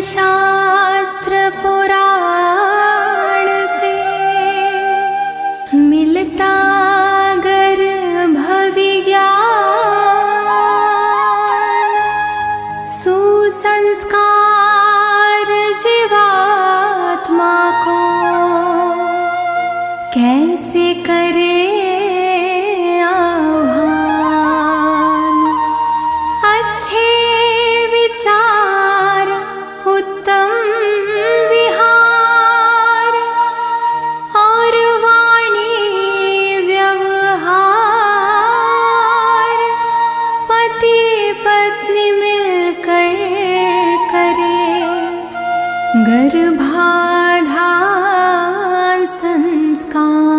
शास्त्र पुराण से मिलता गर्भ विज्ञान, सुसंस्कार जीवात्मा को कैसे करे आह्वान। अच्छे विचार उत्तम विहार और वाणी व्यवहार, पति पत्नी मिलकर करे गर्भाधान संस्कार।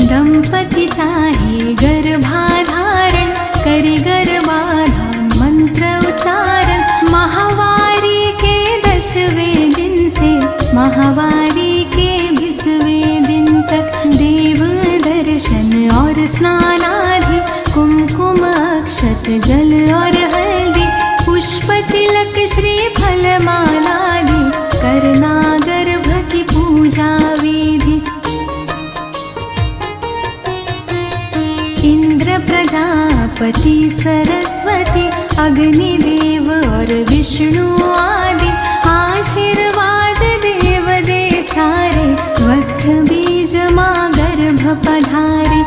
दंपति चाहे गर्भाधारण, करे गर्भाधान मंत्र उच्चारण। माहवारी के 10वें दिन से माहवारी के 20वें दिन तक देव दर्शन और स्नानादि, कुमकुम अक्षत जल और हल्दी, पुष्प तिलक श्रीफल मालादि, करना गर्भ की पूजा विधि। इंद्र प्रजापति सरस्वती अग्निदेव और विष्णु आदि, आशीर्वाद देव दे सारे, स्वस्थ बीज माँ गर्भ पधारे।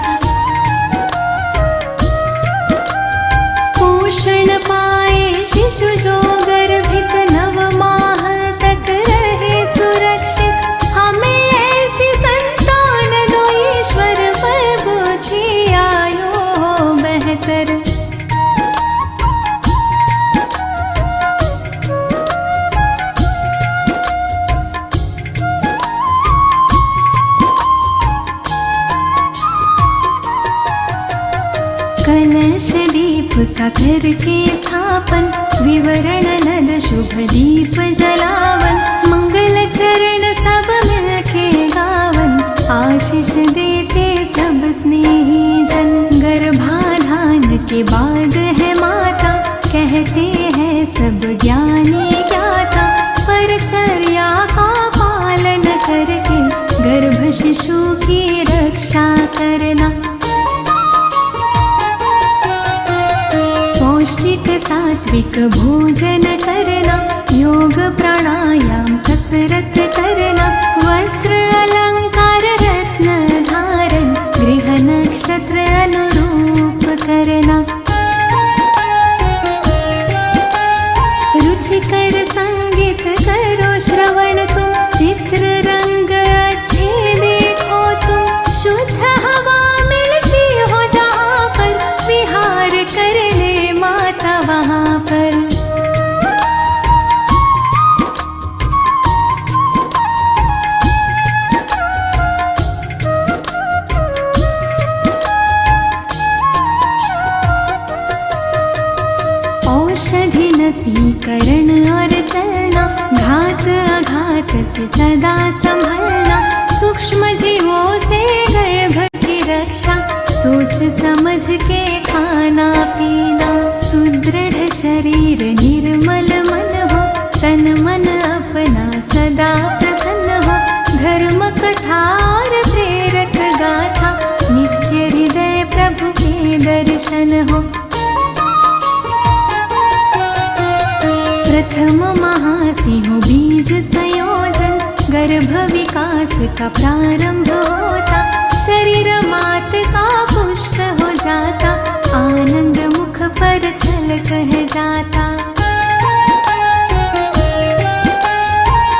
पोषण पाए शिशु जो गर्भित, 9 माह तक रहे सुरक्षित। हमें ऐसी संतान दो ईश्वर, पर बुद्धि आयु हो बेहतर। कलश दीप का करके स्थापन, विवरण नद शुभ दीप जलावन। मंगल चरण सब मिलके गावन, आशीष देते सब स्नेही जन। गर्भाधान के बाद है माता, कहते हैं सब ज्ञानी ज्ञाता। परचर्या का पालन करके गर्भ शिशु की रक्षा करना। पौष्टिक सात्विक भोजन करना, योग प्राणायाम कसरत करना। वस्त्र अलंकार रत्न धारण, गृह नक्षत्र अनुरूप करना। रुचिकर संगीत करो श्रवण तुम, चित्र रंग अच्छे देखो तुम। शुद्ध हवा मिलती हो जहाँ पर, विहार कर ले माता वहाँ पर। औषधि नसीकरण और चलना, घात आघात से सदा संभलना। सूक्ष्म जीवों से गर्भ की रक्षा, सोच समझ के खाना पीना। सुदृढ़ शरीर निर्मल मन हो, तन मन अपना सदा प्रसन्न हो। धर्म कथा और प्रेरक गाथा, नित्य हृदय प्रभु के दर्शन हो। प्रथम महासिंह बीज संयोजन, गर्भ विकास का प्रारंभ होता। शरीर मात का पुष्ट हो जाता, आनंद मुख पर छल कह जाता।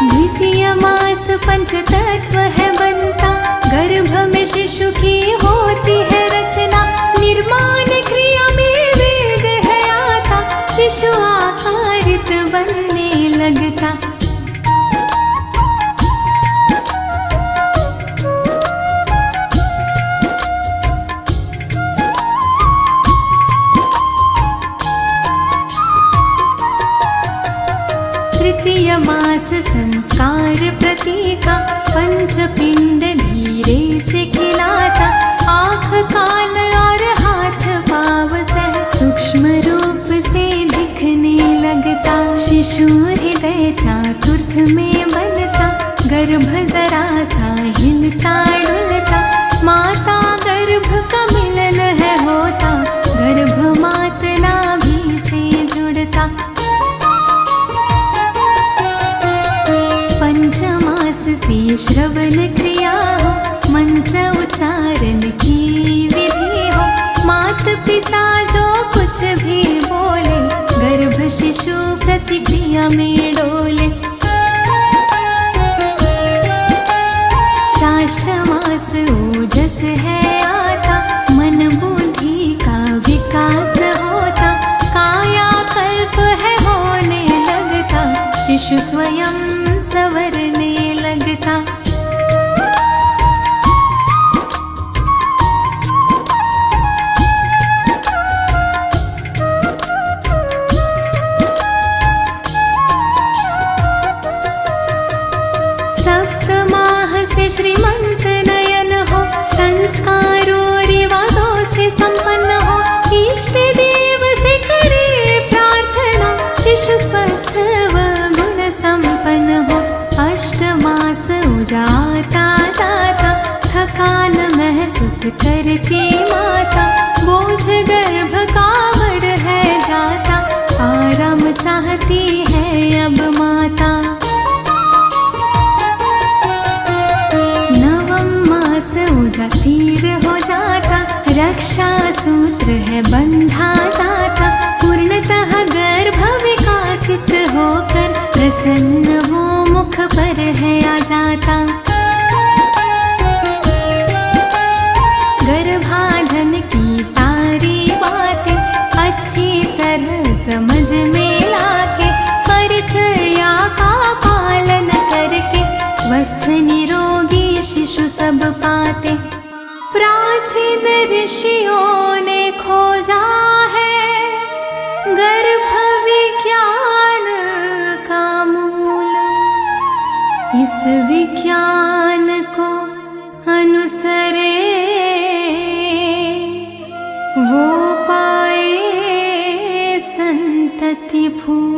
द्वितीय मास पंच तत्व है बनता, गर्भ में शिशु की होती है रचना। निर्माण क्रिया में वेग है आता, शिशु आकारित बनने लगता। मास संस्कार प्रतीका, पंचपिंड धीरे से खिलाता, आँख कान और हाथ पाँव सह सूक्ष्म रूप से दिखने लगता। शिशु हृदय चातुर्थ में बनता, गर्भ जरा सा हिलता डुलता, माता गर्भ का मिलन है होता, गर्भ मात नाभि से जुड़ता। पंचमास से श्रवण क्रिया हो, मंत्र उच्चारण की विधि हो, मात पिता जो कुछ भी बोले, गर्भ शिशु प्रतिक्रिया में डोले। शाष्टमास ओजस है आता, मन बुद्धि का विकास होता, काया कल्प है होने लगता, शिशु स्वयं संवरने लगता। सप्तमाह से श्रीमंत नयन हो, संस्कारों रिवाजों से संपन्न हो, इष्ट देव से करे प्रार्थना, शिशु स्वस्थ व गुण संपन्न हो। अष्टमास उजाता जाता, थकान महसूस करके माता, बोझ गर्भ का बढ़ है जाता, आराम चाहती है अब माता। उदासीर हो जाता, रक्षा सूत्र है बंधा जाता, पूर्णतः गर्भ विकासित होकर प्रसन्न वो मुख पर है आ जाता। गर्भाधान की सारी बातें अच्छी तरह समझ में लाके, परिचर्या का पालन करके, स्वस्थ निरोगी शिशु सब पाते। प्राचीन ऋषियों ने खोजा है गर्भ विज्ञान का मूल, इस विज्ञान को अनुसरे वो पाए संतति फूल।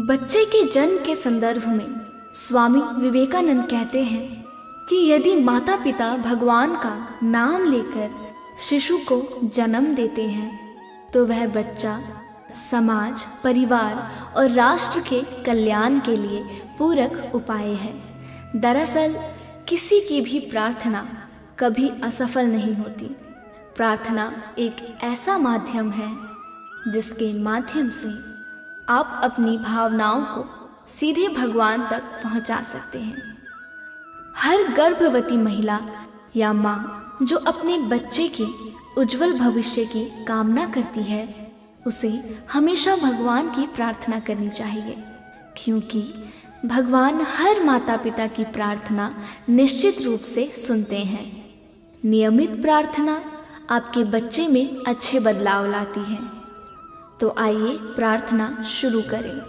बच्चे के जन्म के संदर्भ में स्वामी विवेकानंद कहते हैं कि यदि माता पिता भगवान का नाम लेकर शिशु को जन्म देते हैं तो वह बच्चा समाज, परिवार और राष्ट्र के कल्याण के लिए पूरक उपाय है। दरअसल किसी की भी प्रार्थना कभी असफल नहीं होती। प्रार्थना एक ऐसा माध्यम है जिसके माध्यम से आप अपनी भावनाओं को सीधे भगवान तक पहुंचा सकते हैं। हर गर्भवती महिला या माँ जो अपने बच्चे के उज्जवल भविष्य की कामना करती है, उसे हमेशा भगवान की प्रार्थना करनी चाहिए, क्योंकि भगवान हर माता पिता की प्रार्थना निश्चित रूप से सुनते हैं। नियमित प्रार्थना आपके बच्चे में अच्छे बदलाव लाती है। तो आइए प्रार्थना शुरू करें।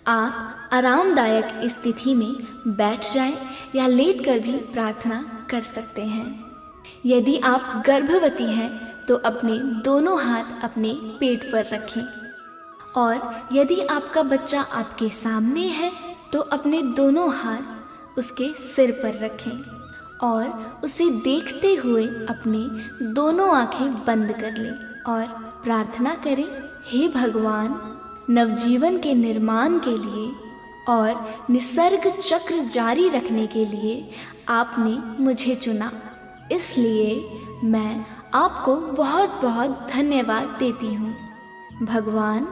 आप आरामदायक स्थिति में बैठ जाएं या लेटकर भी प्रार्थना कर सकते हैं। यदि आप गर्भवती हैं तो अपने दोनों हाथ अपने पेट पर रखें, और यदि आपका बच्चा आपके सामने है तो अपने दोनों हाथ उसके सिर पर रखें और उसे देखते हुए अपनी दोनों आंखें बंद कर लें और प्रार्थना करें, हे भगवान, नवजीवन के निर्माण के लिए और निसर्ग चक्र जारी रखने के लिए आपने मुझे चुना, इसलिए मैं आपको बहुत बहुत धन्यवाद देती हूँ। भगवान,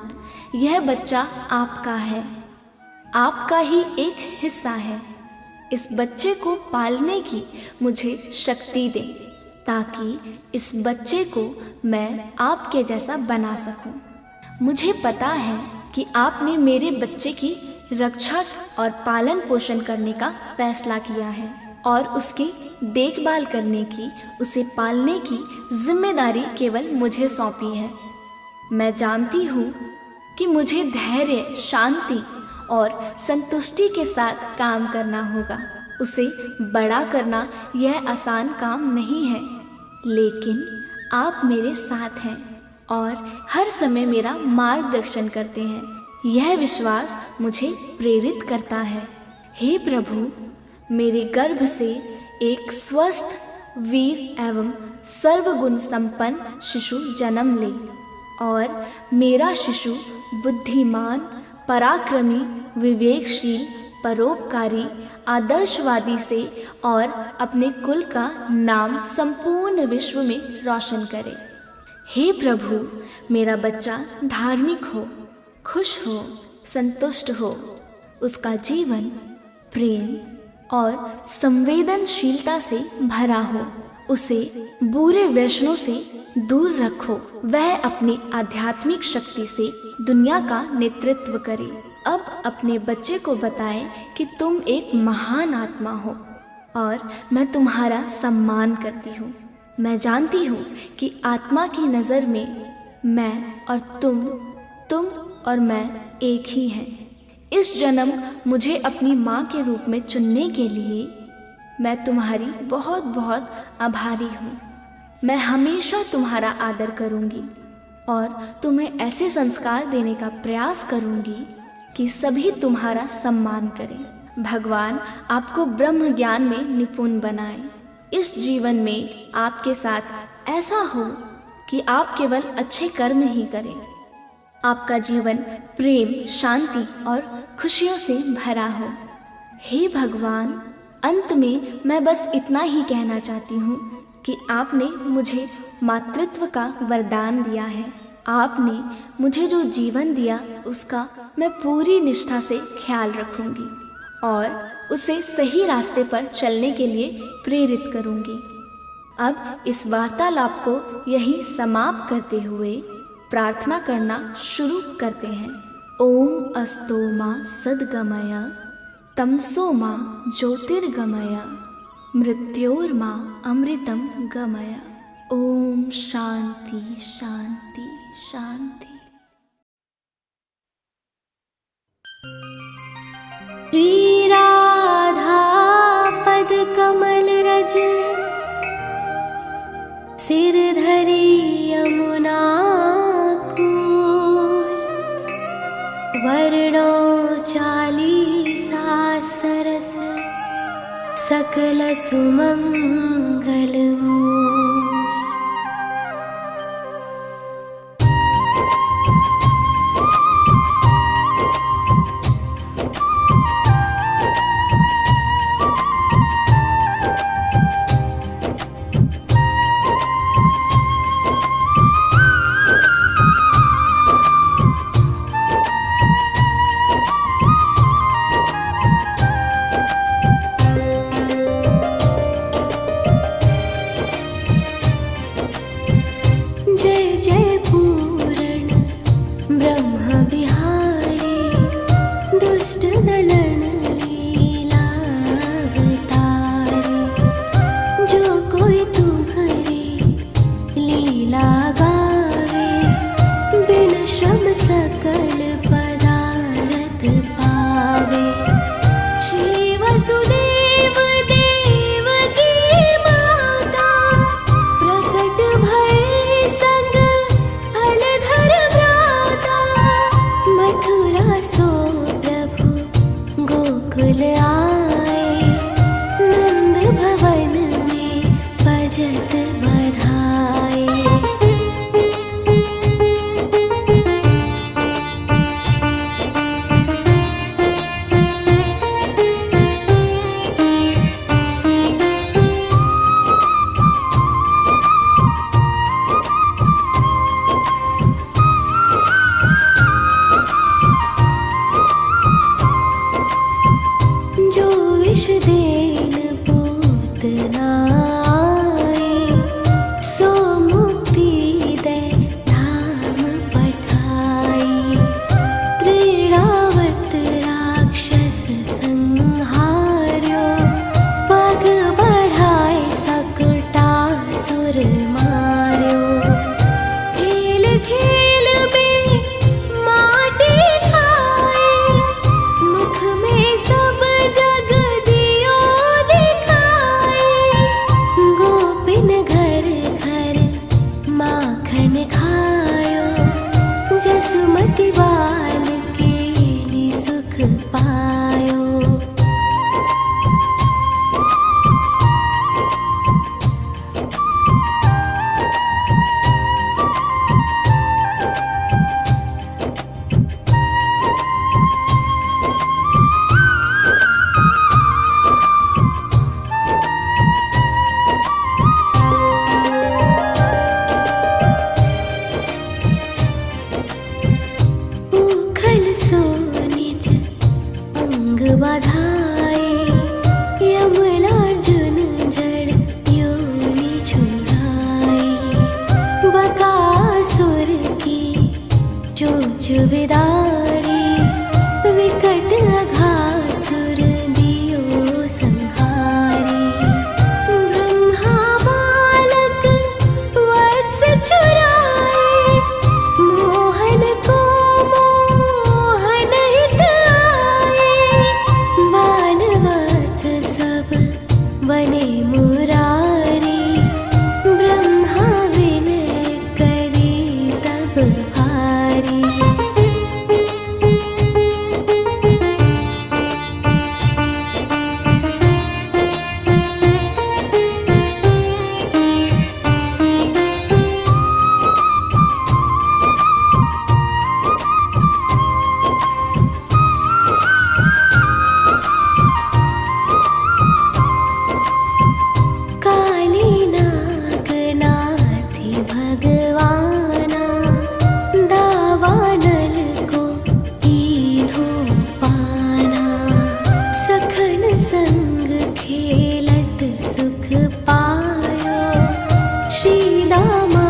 यह बच्चा आपका है, आपका ही एक हिस्सा है। इस बच्चे को पालने की मुझे शक्ति दे, ताकि इस बच्चे को मैं आपके जैसा बना सकूं। मुझे पता है कि आपने मेरे बच्चे की रक्षा और पालन पोषण करने का फैसला किया है। और उसकी देखभाल करने की, उसे पालने की जिम्मेदारी केवल मुझे सौंपी है। मैं जानती हूँ कि मुझे धैर्य, शांति और संतुष्टि के साथ काम करना होगा। उसे बड़ा करना यह आसान काम नहीं है, लेकिन आप मेरे साथ हैं और हर समय मेरा मार्गदर्शन करते हैं। यह विश्वास मुझे प्रेरित करता है। हे प्रभु, मेरे गर्भ से एक स्वस्थ, वीर एवं सर्वगुण संपन्न शिशु जन्म ले और मेरा शिशु बुद्धिमान, पराक्रमी, विवेकशील, परोपकारी, आदर्शवादी से और अपने कुल का नाम संपूर्ण विश्व में रोशन करे। हे प्रभु, मेरा बच्चा धार्मिक हो, खुश हो, संतुष्ट हो, उसका जीवन प्रेम और संवेदनशीलता से भरा हो। उसे बुरे व्यसनों से दूर रखो। वह अपनी आध्यात्मिक शक्ति से दुनिया का नेतृत्व करे। अब अपने बच्चे को बताएं कि तुम एक महान आत्मा हो और मैं तुम्हारा सम्मान करती हूँ। मैं जानती हूँ कि आत्मा की नज़र में मैं और तुम और मैं एक ही हैं। इस जन्म मुझे अपनी माँ के रूप में चुनने के लिए मैं तुम्हारी बहुत बहुत आभारी हूँ। मैं हमेशा तुम्हारा आदर करूँगी और तुम्हें ऐसे संस्कार देने का प्रयास करूँगी कि सभी तुम्हारा सम्मान करें। भगवान आपको ब्रह्म ज्ञान में निपुण बनाए। इस जीवन में आपके साथ ऐसा हो कि आप केवल अच्छे कर्म ही करें। आपका जीवन प्रेम, शांति और खुशियों से भरा हो। हे भगवान, अंत में मैं बस इतना ही कहना चाहती हूँ कि आपने मुझे मातृत्व का वरदान दिया है। आपने मुझे जो जीवन दिया उसका मैं पूरी निष्ठा से ख्याल रखूँगी और उसे सही रास्ते पर चलने के लिए प्रेरित करूँगी। अब इस वार्तालाप को यही समाप्त करते हुए प्रार्थना करना शुरू करते हैं। ओम अस्तो मा सद्गमय, तमसो मा ज्योतिर्गमय, मृत्योर्मा अमृतम गमय। ओम शांति शांति शांति। श्री राधा पद कमल रज, सिर धरी यमुना कूल, वर्णो चालीसा सरस, सकल सुमंगल मूल। वने मुरारी, ब्रह्मा विनय करी तब भारी। भगवाना दावानल को कीन्हो पाना, सखन संग खेलत सुख पायो, श्री दामा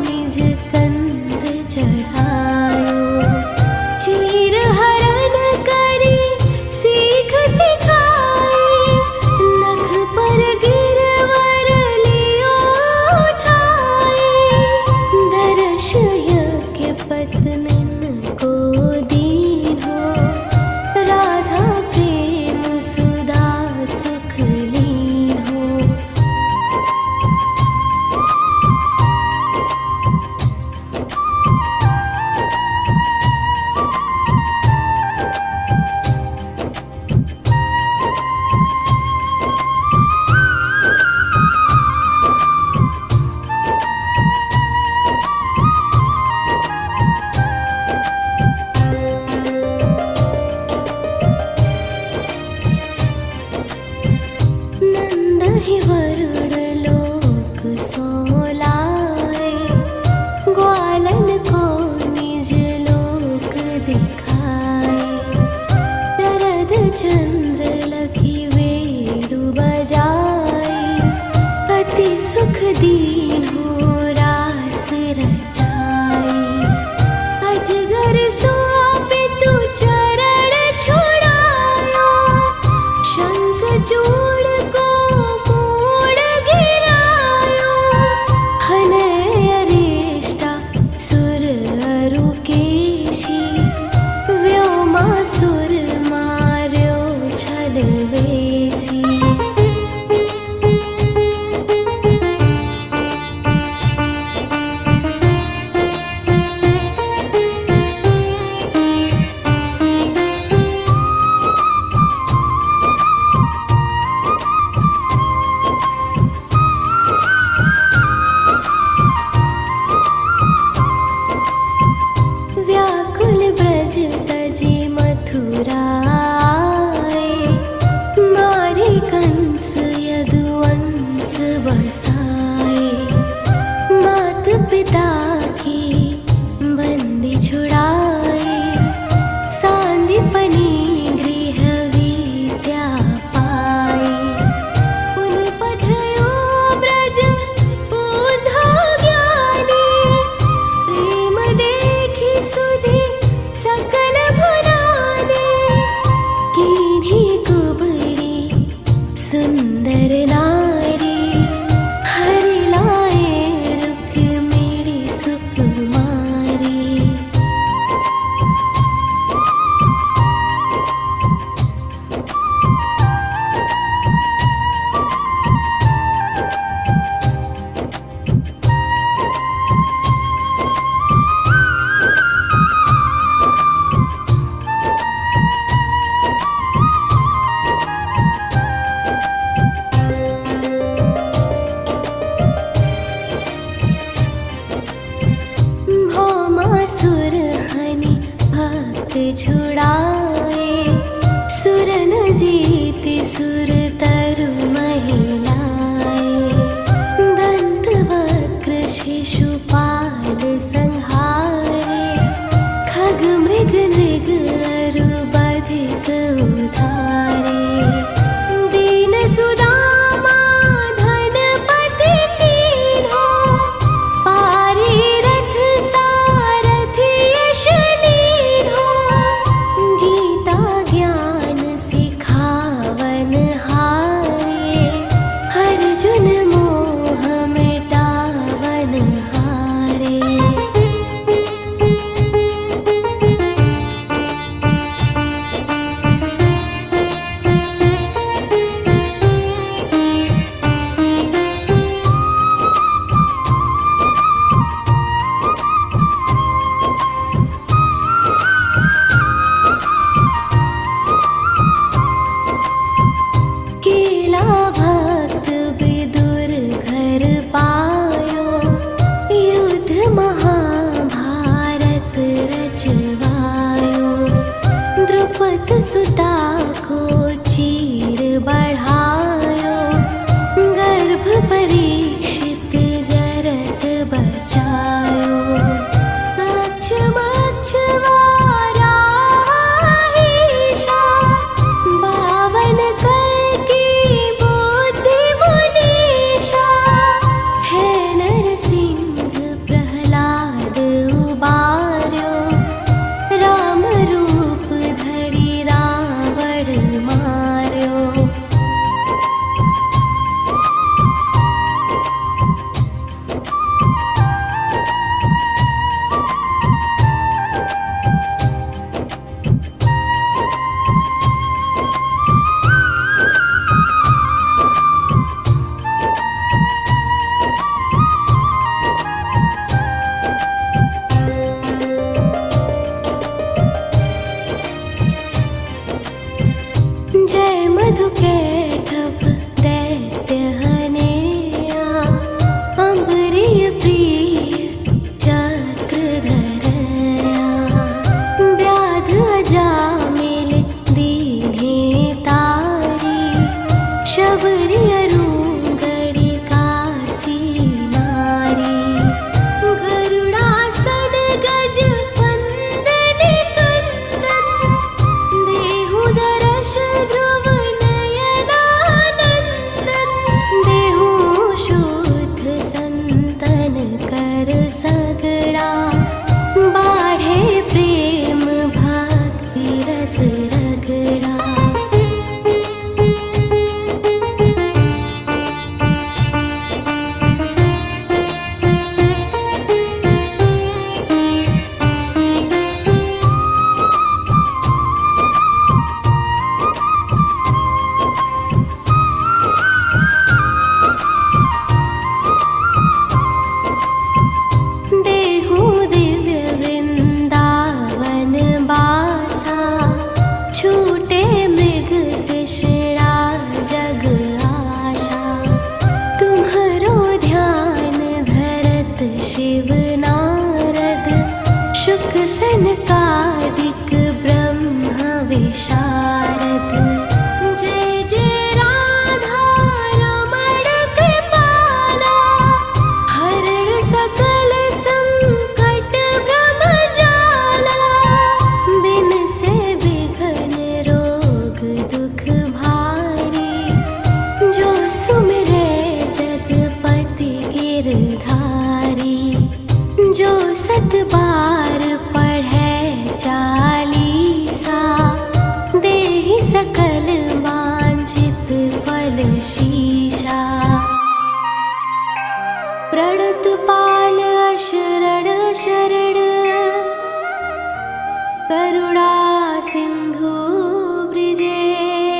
निज कंद चढ़ायो। चीर हरण करी सीख सिखाई, नख पर गिरवर लियो उठाई। दर्श यज्ञ पत्निन को दीन्हो, राधा प्रेम सुधा सुख लीन्हो। नंद ही वरुण लोक सोलाए, ग्वालन को निज लोक दिखाए। शरद चंद्र लखी वेणु बजाए, अति सुख दीन्हो रास रचाए। अजगर सोपे तु चरण छुड़ायो, शंख चूड़ को मूड़ गिरायो। हनय अरिष्टा सुर अरुकेशी, व्योमासुर मार्यो छल वेशी। व्याकुल ब्रज तजी मथुरा आए, मारे कंस यदुवंश बसाए। मात पिता की बंदी छुड़ाए, सांदीपनि गृह विद्या पाए। पुन पठयो ब्रज बुद्धो ज्ञानी, प्रेम देखी सुधि सकल भुलाने। कीन्ही कुबड़ी सुंदर नारी, हरि लाए रुक्मिणी सुकुमारी। शबरी अरुंगड़ी कासी नारी गरुड़ासन गज वंदन कंदन देहु दरश ध्रुव नयनानंदन देहु शुद्ध संतन कर सगड़ा बाढ़े प्रेम भक्ति रस रगड़ा देहु दिव्य वृंदावन बासा छूटे मृग तृष्णा जग आशा तुम्हरो ध्यान धरत शिव नारद शुक सनकादिक ब्रह्म विशारद जय जय राधा रमण कृपाला हरण सकल संकट भ्रम जाला बिन से विघ्न रोग दुख भारी जो सुमिरे जगपति गिरधारी जो सत बार पढ़े चालीसा देहि सकल वांछित फल शीशा प्रणत पाल अशरण शरण करुणा सिंधु ब्रिजेश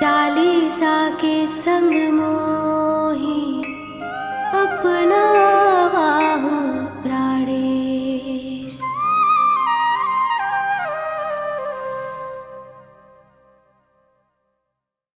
चालीसा के संग मोहि अपना